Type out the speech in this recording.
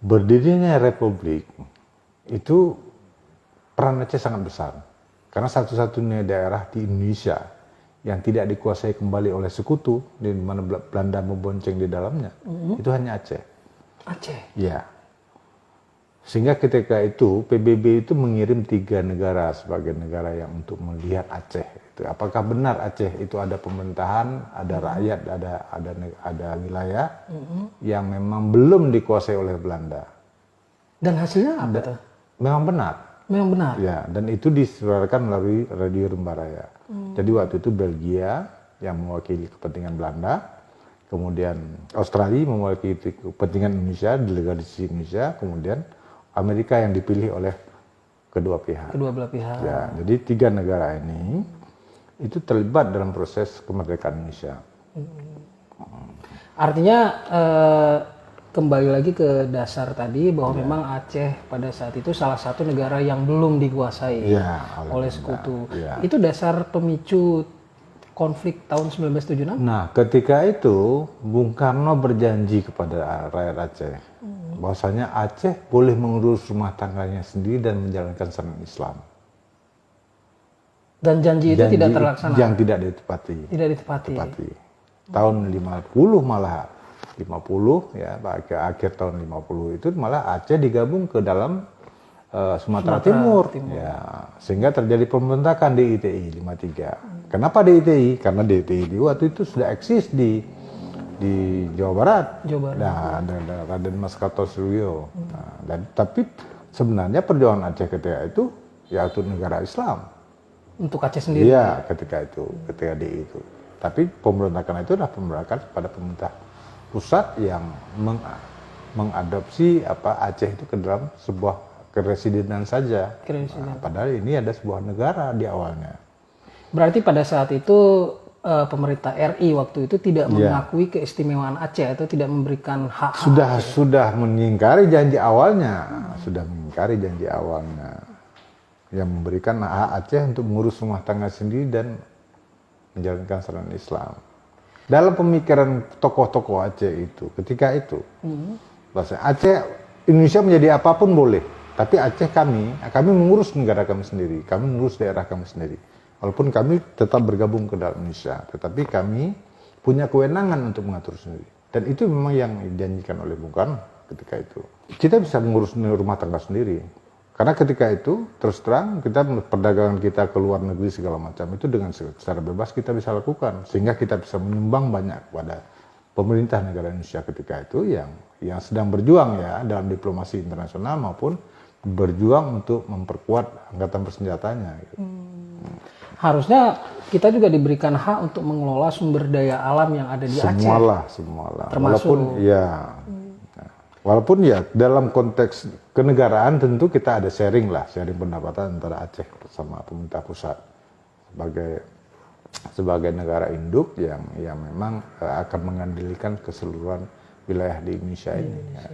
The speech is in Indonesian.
Berdirinya Republik itu peran Aceh sangat besar. Karena satu-satunya daerah di Indonesia yang tidak dikuasai kembali oleh sekutu, di mana Belanda membonceng di dalamnya, itu hanya Aceh. Aceh? Ya. Sehingga ketika itu PBB itu mengirim 3 negara sebagai negara yang untuk melihat Aceh. Itu apakah benar Aceh itu ada pemerintahan, ada rakyat, ada wilayah yang memang belum dikuasai oleh Belanda. Dan hasilnya apa tuh? Memang benar. Memang benar? Ya, dan itu disuarakan melalui Radio Rimba Raya. Jadi waktu itu Belgia yang mewakili kepentingan Belanda, kemudian Australia mewakili kepentingan Indonesia, delegasi Indonesia, kemudian Amerika yang dipilih oleh kedua pihak. Kedua belah pihak. Ya, jadi 3 negara ini itu terlibat dalam proses kemerdekaan Indonesia. Artinya kembali lagi ke dasar tadi bahwa memang Aceh pada saat itu salah satu negara yang belum dikuasai oleh sekutu. Itu dasar pemicu konflik tahun 1976? Nah, ketika itu Bung Karno berjanji kepada rakyat Aceh bahwasanya Aceh boleh mengurus rumah tangganya sendiri dan menjalankan syariat Islam. Dan janji itu tidak terlaksana? Yang tidak ditepati. Tidak ditepati. Tahun 50 malah 50 ya, akhir tahun 50 itu malah Aceh digabung ke dalam Sumatera Timur. Ya, sehingga terjadi pemberontakan DITI 53. Kenapa DITI? Karena DITI di waktu itu sudah eksis di Jawa Barat. Nah, ada Raden Mas Kartosuryo. Nah, tapi sebenarnya perjuangan Aceh ketika itu ya untuk negara Islam. Untuk Aceh sendiri? Iya, ketika DI itu. Tapi pemberontakan itu adalah pemberontakan pada pemerintah pusat yang mengadopsi Aceh itu ke dalam sebuah keresidenan saja. Nah, padahal ini ada sebuah negara di awalnya. Berarti pada saat itu pemerintah RI waktu itu tidak mengakui keistimewaan Aceh atau tidak memberikan hak. Sudah mengingkari janji awalnya, yang memberikan hak Aceh untuk mengurus rumah tangga sendiri dan menjalankan syariat Islam. Dalam pemikiran tokoh-tokoh Aceh itu, ketika itu, bahasa Aceh, Indonesia menjadi apapun boleh, tapi Aceh kami mengurus negara kami sendiri, kami mengurus daerah kami sendiri. Walaupun kami tetap bergabung ke dalam Indonesia, tetapi kami punya kewenangan untuk mengatur sendiri. Dan itu memang yang dijanjikan oleh Bung Karno ketika itu. Kita bisa mengurus rumah tangga sendiri. Karena ketika itu, terus terang, perdagangan kita ke luar negeri segala macam itu dengan secara bebas kita bisa lakukan. Sehingga kita bisa menyumbang banyak kepada pemerintah negara Indonesia ketika itu yang sedang berjuang ya dalam diplomasi internasional maupun berjuang untuk memperkuat angkatan bersenjatanya. Gitu. Harusnya kita juga diberikan hak untuk mengelola sumber daya alam yang ada di Aceh. Semualah. Termasuk Walaupun ya dalam konteks kenegaraan tentu kita ada sharing pendapatan antara Aceh bersama pemerintah pusat sebagai negara induk yang memang akan mengandalkan keseluruhan wilayah di Indonesia ini. Ya.